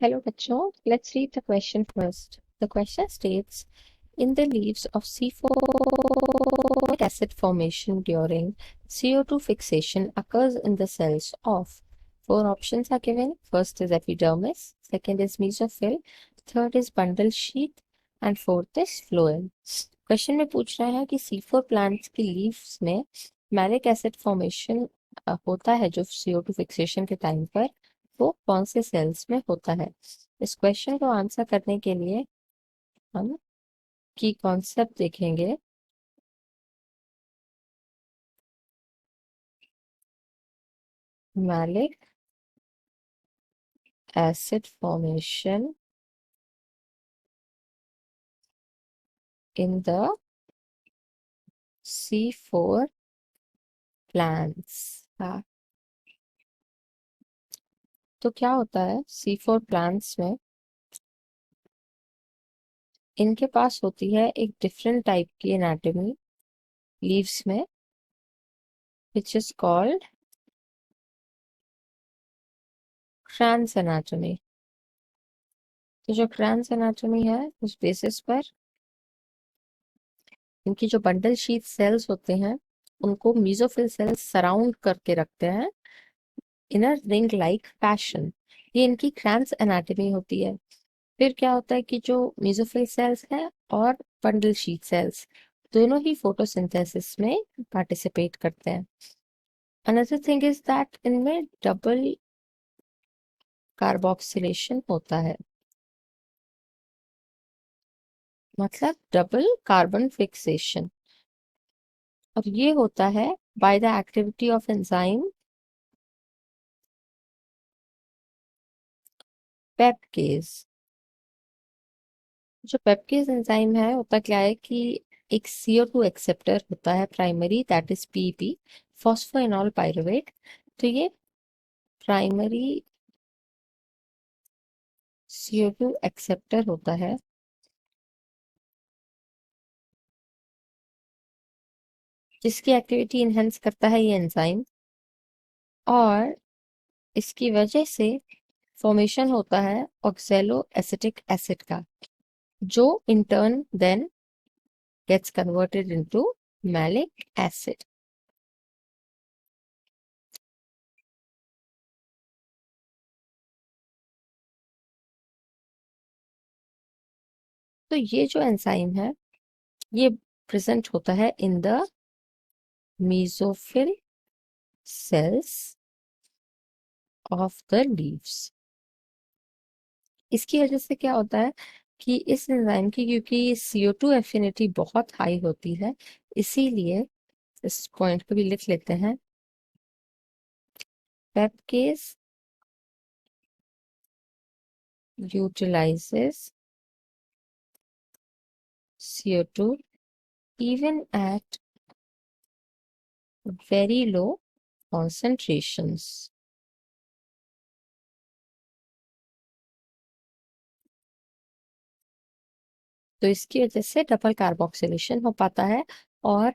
Hello, bachcho. Let's read the question first. The question states, in the leaves of C4 acid formation during CO2 fixation occurs in the cells of. Four options are given. First is epidermis, second is mesophyll, third is bundle sheath, and fourth is phloem. Question में पूछ रहा है कि C4 plants की leaves में malic acid formation होता है जो CO2 फिक्सेशन के टाइम पर वो कौन से सेल्स में होता है। इस क्वेश्चन को आंसर करने के लिए हम की कॉन्सेप्ट देखेंगे। Malic acid formation in the C4 plants. तो क्या होता है C4 प्लांट्स में, इनके पास होती है एक डिफरेंट टाइप की एनाटॉमी लीव्स में which is called Kranz anatomy। तो जो Kranz anatomy है उस बेसिस पर इनकी जो बंडल शीथ सेल्स होते हैं उनको मेसोफिल सेल्स सराउंड करके रखते हैं इन अ रिंग लाइक फैशन। ये इनकी Kranz anatomy होती है। फिर क्या होता है कि जो मेसोफिल सेल्स है और बंडल शीथ सेल्स दोनों ही फोटोसिंथेसिस में पार्टिसिपेट करते हैं। अनदर थिंग इज दैट इनमें डबल कार्बोक्सिलेशन होता है, मतलब डबल कार्बन फिक्सेशन, और ये होता है by the activity of enzyme PEPcase. जो पेप्केज एंजाइम है होता क्या है कि एक CO2 एक्सेप्टर होता है primary, that is PP, phosphoenol pyruvate. तो ये प्राइमरी CO2 एक्सेप्टर होता है जिसकी एक्टिविटी इनहेंस करता है ये एंजाइम, और इसकी वजह से फॉर्मेशन होता है ऑक्सैलो एसिटिक एसिड का, जो in turn then gets converted into malic acid। तो ये जो एंजाइम है ये प्रेजेंट होता है in the mesophyll cells of the leaves. इसकी वजह से क्या होता है कि इस एंजाइम की, क्योंकि CO2 एफिनिटी बहुत हाई होती है, इसीलिए इस पॉइंट को भी लिख लेते हैं। पेप्केज utilizes CO2 even at very low concentrations। तो इसकी वजह से डबल कार्बोक्सिलेशन हो पाता है और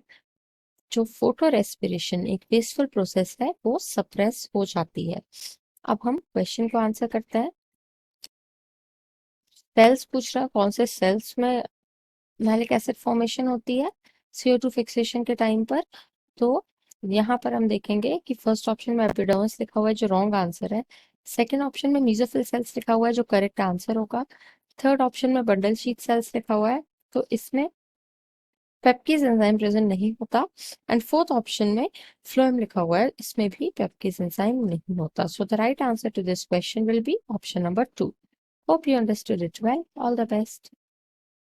जो फोटो रेस्पिरेशन एक पेसफुल प्रोसेस है वो सप्रेस हो जाती है। अब हम क्वेश्चन को आंसर करते हैं। सेल्स पूछ रहा है कौन से सेल्स में मैलिक एसिड फॉर्मेशन होती है CO2 फिक्सेशन के टाइम पर। तो यहाँ पर हम देखेंगे कि फर्स्ट ऑप्शन में एपिडर्मिस लिखा हुआ है जो रॉन्ग आंसर है, सेकेंड ऑप्शन में मेसोफिल सेल्स लिखा हुआ है जो करेक्ट आंसर होगा, थर्ड ऑप्शन में बंडल शीथ सेल्स लिखा हुआ है तो इसमें पेप्केज एंजाइम प्रेजेंट नहीं होता, एंड फोर्थ ऑप्शन में फ्लोएम लिखा हुआ है इसमें भी पेप्केज एंजाइम नहीं होता। So the right answer to this question will be option number 2। Hope you understood it well. All the best.